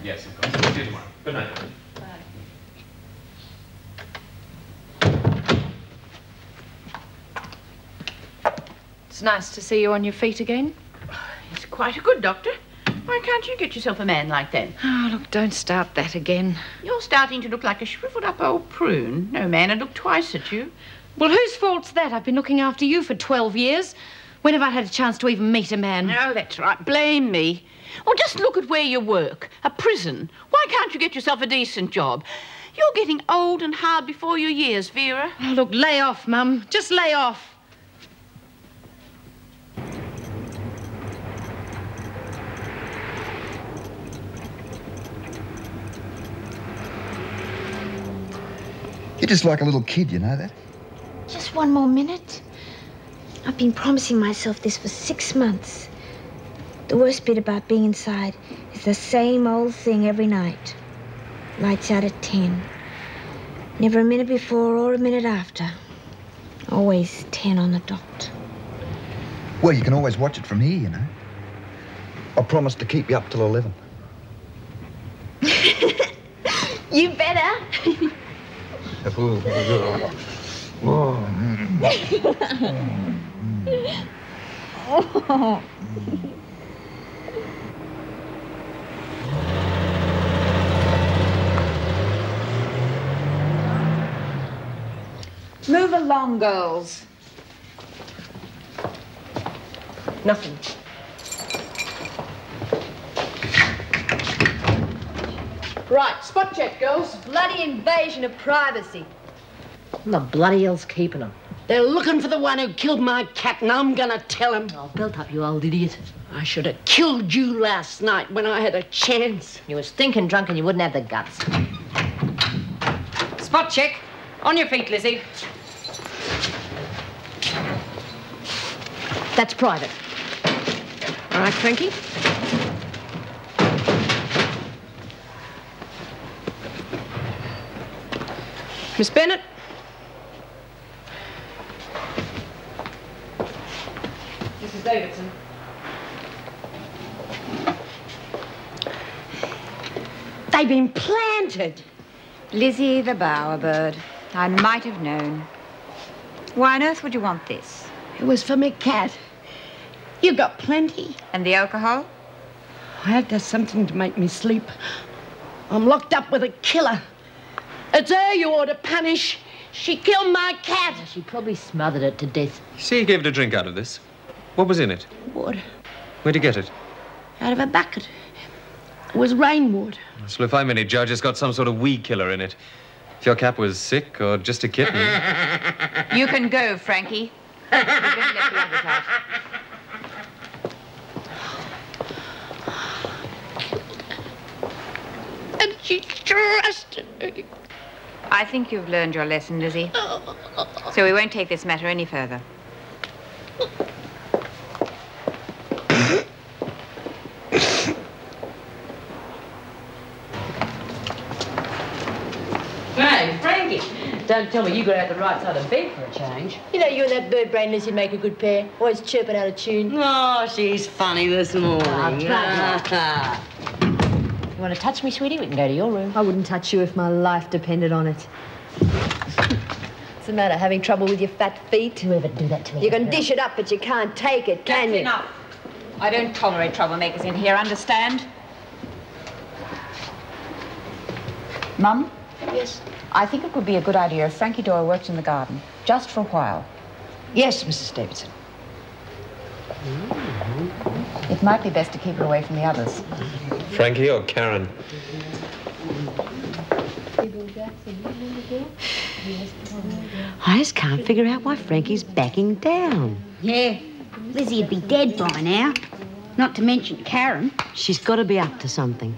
Yes, of course. See you tomorrow. Good night. It's nice to see you on your feet again. He's quite a good doctor. Why can't you get yourself a man like that? Oh, look, don't start that again. You're starting to look like a shriveled-up old prune. No man would look twice at you. Well, whose fault's that? I've been looking after you for 12 years. When have I had a chance to even meet a man? No, that's right. Blame me. Well, just look at where you work. A prison. Why can't you get yourself a decent job? You're getting old and hard before your years, Vera. Oh, look, lay off, Mum. Just lay off. You're just like a little kid, you know that? Just one more minute. I've been promising myself this for 6 months. The worst bit about being inside is the same old thing every night. Lights out at 10. Never a minute before or a minute after. Always 10 on the dot. Well, you can always watch it from here, you know. I promise to keep you up till 11. You better. Move along, girls. Nothing. Right, spot check, girls. Bloody invasion of privacy. The bloody hell's keeping them? They're looking for the one who killed my cat, and I'm gonna tell him. Oh, belt up, you old idiot. I should have killed you last night when I had a chance. You were stinking drunk and you wouldn't have the guts. Spot check. On your feet, Lizzie. That's private. All right, Frankie. Miss Bennett. Mrs. Davidson. They've been planted. Lizzie the bowerbird. I might have known. Why on earth would you want this? It was for me cat. You got plenty. And the alcohol? I had to have something to make me sleep. I'm locked up with a killer. It's her you ought to punish. She killed my cat. She probably smothered it to death. See, you gave it a drink out of this. What was in it? Water. Where'd you get it? Out of a bucket. It was rainwater. So if I'm any judge, it's got some sort of weed killer in it. If your cat was sick or just a kitten. You can go, Frankie. You better let the others out. And she trusted me. I think you've learned your lesson, Lizzie. So we won't take this matter any further. Hey, Frankie. Don't tell me you got out the right side of bed for a change. You know, you and that bird brain Lizzie make a good pair. Always chirping out of tune. Oh, she's funny this morning. Oh, You want to touch me, sweetie? We can go to your room. I wouldn't touch you if my life depended on it. What's the matter, having trouble with your fat feet? Whoever do that to me. You can dish it up, but you can't take it, can That's you? enough. I don't tolerate troublemakers in here, understand? Mum? Yes. I think it would be a good idea if Frankie Doyle worked in the garden, just for a while. Yes, Mrs. Davidson. It might be best to keep her away from the others. Frankie or Karen? I just can't figure out why Frankie's backing down. Yeah, Lizzie'd be dead by now. Not to mention Karen. She's got to be up to something.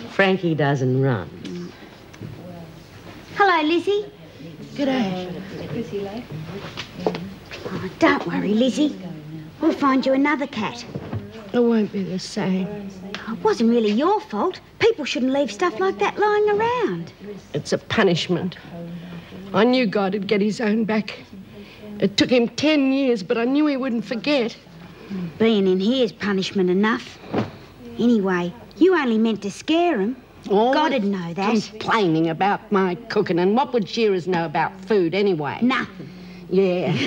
Frankie doesn't run. Hello, Lizzie. G'day. Oh, don't worry, Lizzie. We'll find you another cat. It won't be the same. Oh, it wasn't really your fault. People shouldn't leave stuff like that lying around. It's a punishment. I knew God would get his own back. It took him 10 years, but I knew he wouldn't forget. Being in here's punishment enough. Anyway, you only meant to scare him. All God'd know that. Complaining about my cooking, and what would shearers know about food anyway? Nothing. Yeah.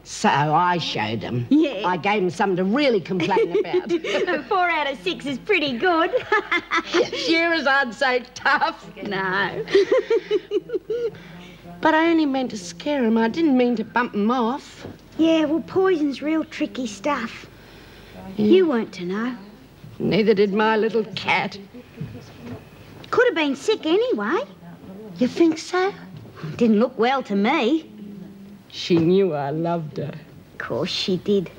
So I showed them. Yeah. I gave them something to really complain about. 4 out of 6 is pretty good. Shearers aren't so tough. No. But I only meant to scare them. I didn't mean to bump them off. Yeah, well, poison's real tricky stuff. You weren't to know. Neither did my little cat. Could have been sick anyway. You think so? Didn't look well to me. She knew I loved her. Of course she did.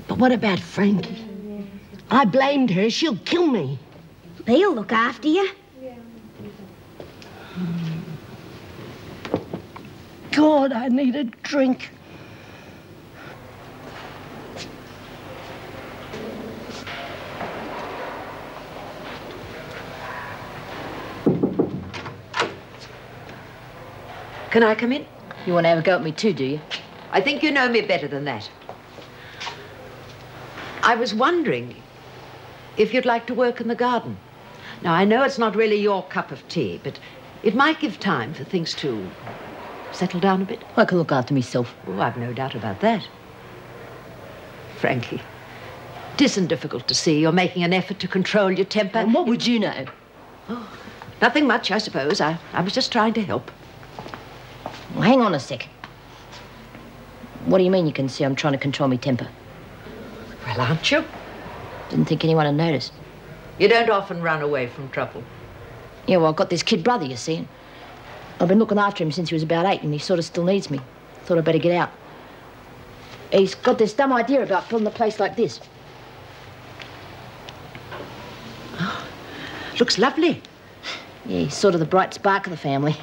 But what about Frankie? I blamed her. She'll kill me. He'll look after you. God, I need a drink. Can I come in? You want to have a go at me too, do you? I think you know me better than that. I was wondering if you'd like to work in the garden. Now, I know it's not really your cup of tea, but it might give time for things to settle down a bit. I can look after myself. Oh, I've no doubt about that. Frankie, it isn't difficult to see you're making an effort to control your temper. And what would you know? Oh, nothing much, I suppose. I was just trying to help. Well, hang on a sec. What do you mean you can see I'm trying to control my temper? Well, aren't you? Didn't think anyone had noticed. You don't often run away from trouble. Yeah, well, I've got this kid brother, you see. And I've been looking after him since he was about 8, and he sort of still needs me. Thought I'd better get out. He's got this dumb idea about building a place like this. Oh, looks lovely. Yeah, he's sort of the bright spark of the family.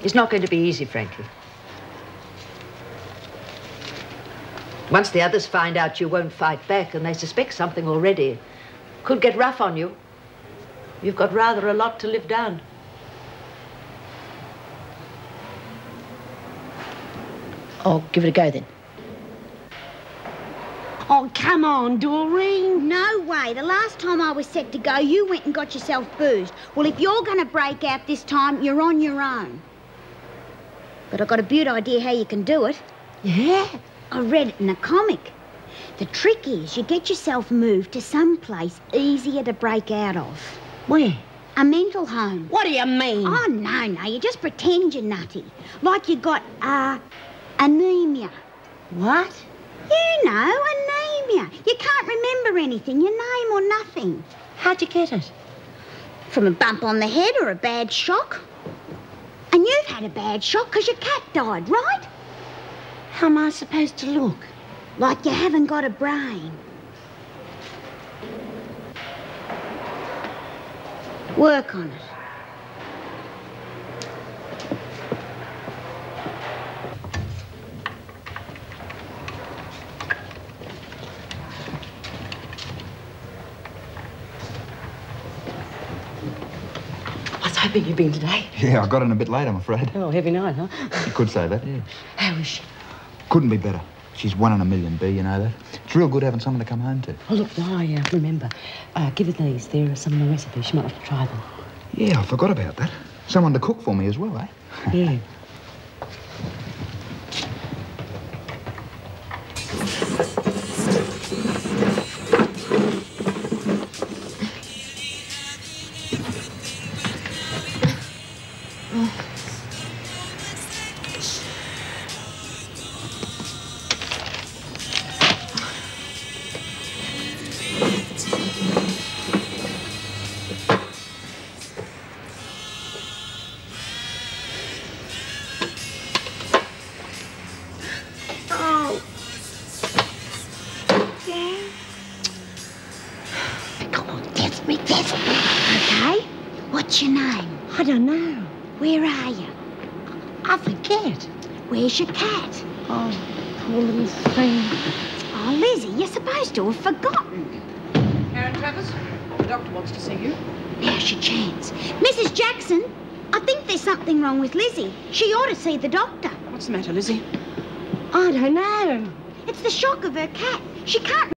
It's not going to be easy, Frankie. Once the others find out you won't fight back and they suspect something already, it could get rough on you. You've got rather a lot to live down. I'll give it a go then. Oh, come on, Doreen. No way. The last time I was set to go, you went and got yourself boozed. Well, if you're going to break out this time, you're on your own. But I've got a beaut idea how you can do it. Yeah? I read it in a comic. The trick is you get yourself moved to some place easier to break out of. Where? A mental home. What do you mean? Oh, no. You just pretend you're nutty. Like you got, anemia. What? You know, anemia. You can't remember anything, your name or nothing. How'd you get it? From a bump on the head or a bad shock. And you've had a bad shock because your cat died, right? How am I supposed to look? Like you haven't got a brain. Work on it. I was hoping you'd been today. Yeah, I got in a bit late, I'm afraid. Oh, heavy night, huh? You could say that, yeah. How is she? Couldn't be better. She's 1 in a million, B, you know that? It's real good having someone to come home to. Oh, look, I remember. Give her these. There are some of the recipes. She might like to try them. Yeah, I forgot about that. Someone to cook for me as well, eh? Yeah. Okay. What's your name? I don't know. Where are you? I forget. Where's your cat? Oh, poor little thing. Oh, Lizzie, you're supposed to have forgotten. Karen Travers, the doctor wants to see you. Now's your chance. Mrs. Jackson, I think there's something wrong with Lizzie. She ought to see the doctor. What's the matter, Lizzie? I don't know. It's the shock of her cat. She can't